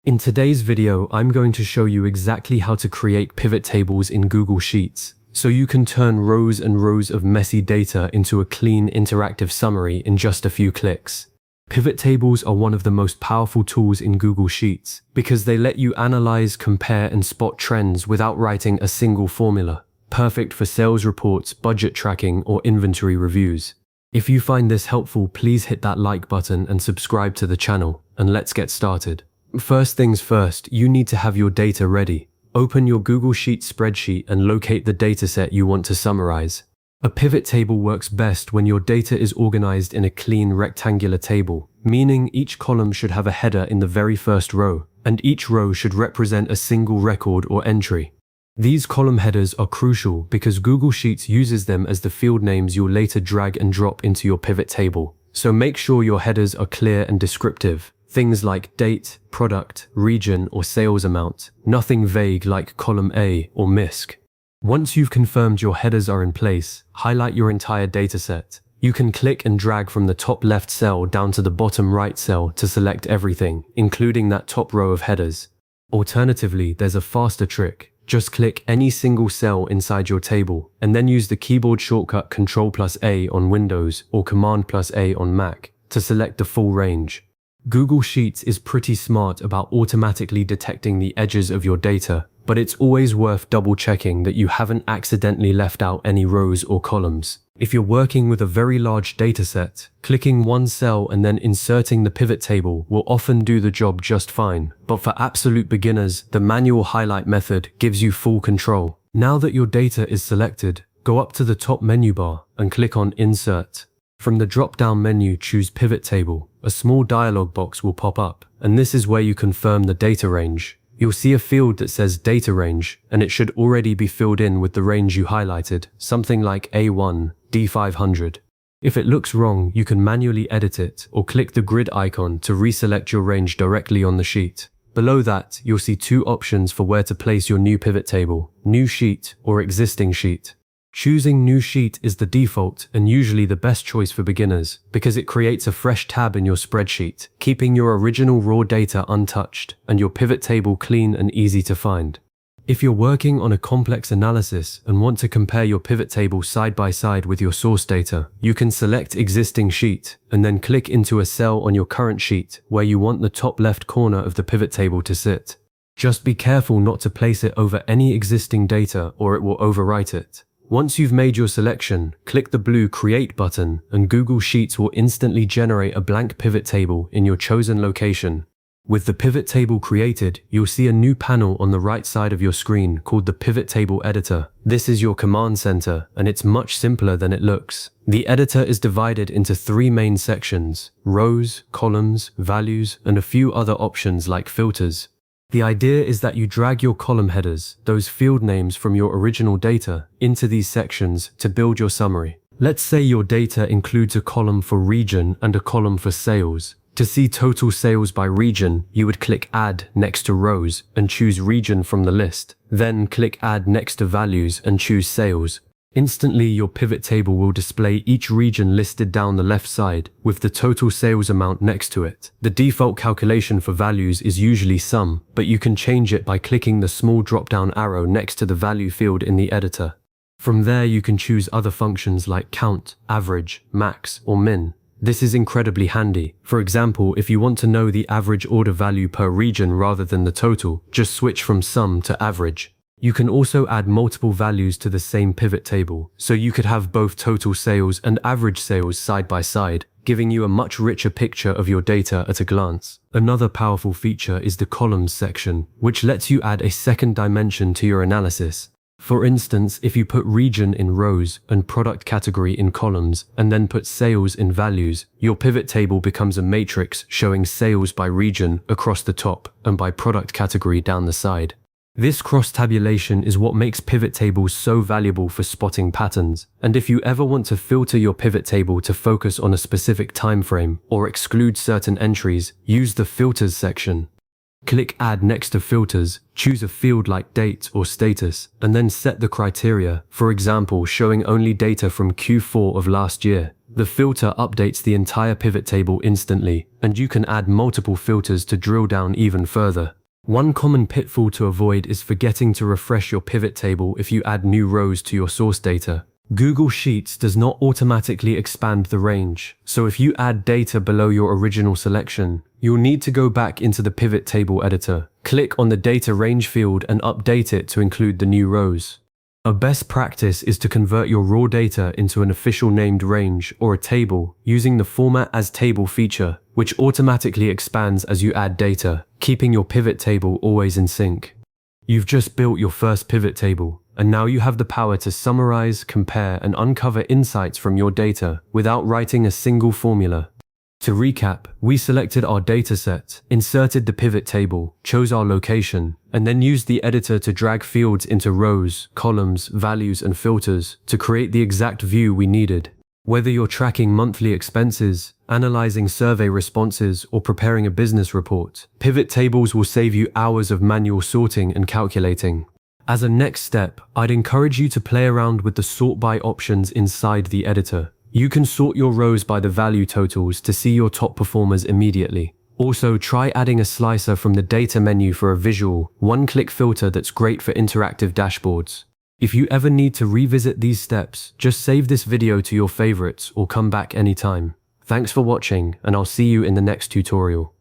In today's video, I'm going to show you exactly how to create pivot tables in Google Sheets, so you can turn rows and rows of messy data into a clean, interactive summary in just a few clicks. Pivot tables are one of the most powerful tools in Google Sheets because they let you analyze, compare, and spot trends without writing a single formula. Perfect for sales reports, budget tracking, or inventory reviews. If you find this helpful, please hit that like button and subscribe to the channel, and let's get started. First things first, you need to have your data ready. Open your Google Sheets spreadsheet and locate the dataset you want to summarize. A pivot table works best when your data is organized in a clean rectangular table, meaning each column should have a header in the very first row, and each row should represent a single record or entry. These column headers are crucial because Google Sheets uses them as the field names you'll later drag and drop into your pivot table. So make sure your headers are clear and descriptive. Things like date, product, region, or sales amount. Nothing vague like column A or MISC. Once you've confirmed your headers are in place, highlight your entire dataset. You can click and drag from the top left cell down to the bottom right cell to select everything, including that top row of headers. Alternatively, there's a faster trick. Just click any single cell inside your table, and then use the keyboard shortcut Ctrl+A on Windows or Command+A on Mac to select the full range. Google Sheets is pretty smart about automatically detecting the edges of your data, but it's always worth double-checking that you haven't accidentally left out any rows or columns. If you're working with a very large dataset, clicking one cell and then inserting the pivot table will often do the job just fine, but for absolute beginners, the manual highlight method gives you full control. Now that your data is selected, go up to the top menu bar and click on Insert. From the drop-down menu, choose Pivot Table. A small dialog box will pop up, and this is where you confirm the data range. You'll see a field that says Data Range, and it should already be filled in with the range you highlighted, something like A1, D500. If it looks wrong, you can manually edit it, or click the grid icon to reselect your range directly on the sheet. Below that, you'll see two options for where to place your new pivot table, New Sheet or Existing Sheet. Choosing New Sheet is the default and usually the best choice for beginners because it creates a fresh tab in your spreadsheet, keeping your original raw data untouched and your pivot table clean and easy to find. If you're working on a complex analysis and want to compare your pivot table side by side with your source data, you can select Existing Sheet and then click into a cell on your current sheet where you want the top left corner of the pivot table to sit. Just be careful not to place it over any existing data or it will overwrite it. Once you've made your selection, click the blue Create button and Google Sheets will instantly generate a blank pivot table in your chosen location. With the pivot table created, you'll see a new panel on the right side of your screen called the Pivot Table Editor. This is your command center, and it's much simpler than it looks. The editor is divided into three main sections: rows, columns, values, and a few other options like filters. The idea is that you drag your column headers, those field names from your original data, into these sections to build your summary. Let's say your data includes a column for region and a column for sales. To see total sales by region, you would click Add next to rows and choose region from the list. Then click Add next to values and choose sales. Instantly, your pivot table will display each region listed down the left side with the total sales amount next to it. The default calculation for values is usually sum, but you can change it by clicking the small drop-down arrow next to the value field in the editor. From there, you can choose other functions like count, average, max, or min. This is incredibly handy. For example, if you want to know the average order value per region rather than the total, just switch from sum to average. You can also add multiple values to the same pivot table, so you could have both total sales and average sales side by side, giving you a much richer picture of your data at a glance. Another powerful feature is the columns section, which lets you add a second dimension to your analysis. For instance, if you put region in rows and product category in columns, and then put sales in values, your pivot table becomes a matrix showing sales by region across the top and by product category down the side. This cross-tabulation is what makes pivot tables so valuable for spotting patterns, and if you ever want to filter your pivot table to focus on a specific time frame or exclude certain entries, use the Filters section. Click Add next to Filters, choose a field like Date or Status, and then set the criteria, for example showing only data from Q4 of last year. The filter updates the entire pivot table instantly, and you can add multiple filters to drill down even further. One common pitfall to avoid is forgetting to refresh your pivot table if you add new rows to your source data. Google Sheets does not automatically expand the range, so if you add data below your original selection, you'll need to go back into the pivot table editor, click on the data range field and update it to include the new rows. A best practice is to convert your raw data into an official named range or a table using the Format as Table feature, which automatically expands as you add data, keeping your pivot table always in sync. You've just built your first pivot table, and now you have the power to summarize, compare, and uncover insights from your data without writing a single formula. To recap, we selected our dataset, inserted the pivot table, chose our location, and then used the editor to drag fields into rows, columns, values, and filters to create the exact view we needed. Whether you're tracking monthly expenses, analyzing survey responses, or preparing a business report, pivot tables will save you hours of manual sorting and calculating. As a next step, I'd encourage you to play around with the sort by options inside the editor. You can sort your rows by the value totals to see your top performers immediately. Also, try adding a slicer from the data menu for a visual, one-click filter that's great for interactive dashboards. If you ever need to revisit these steps, just save this video to your favorites or come back anytime. Thanks for watching, and I'll see you in the next tutorial.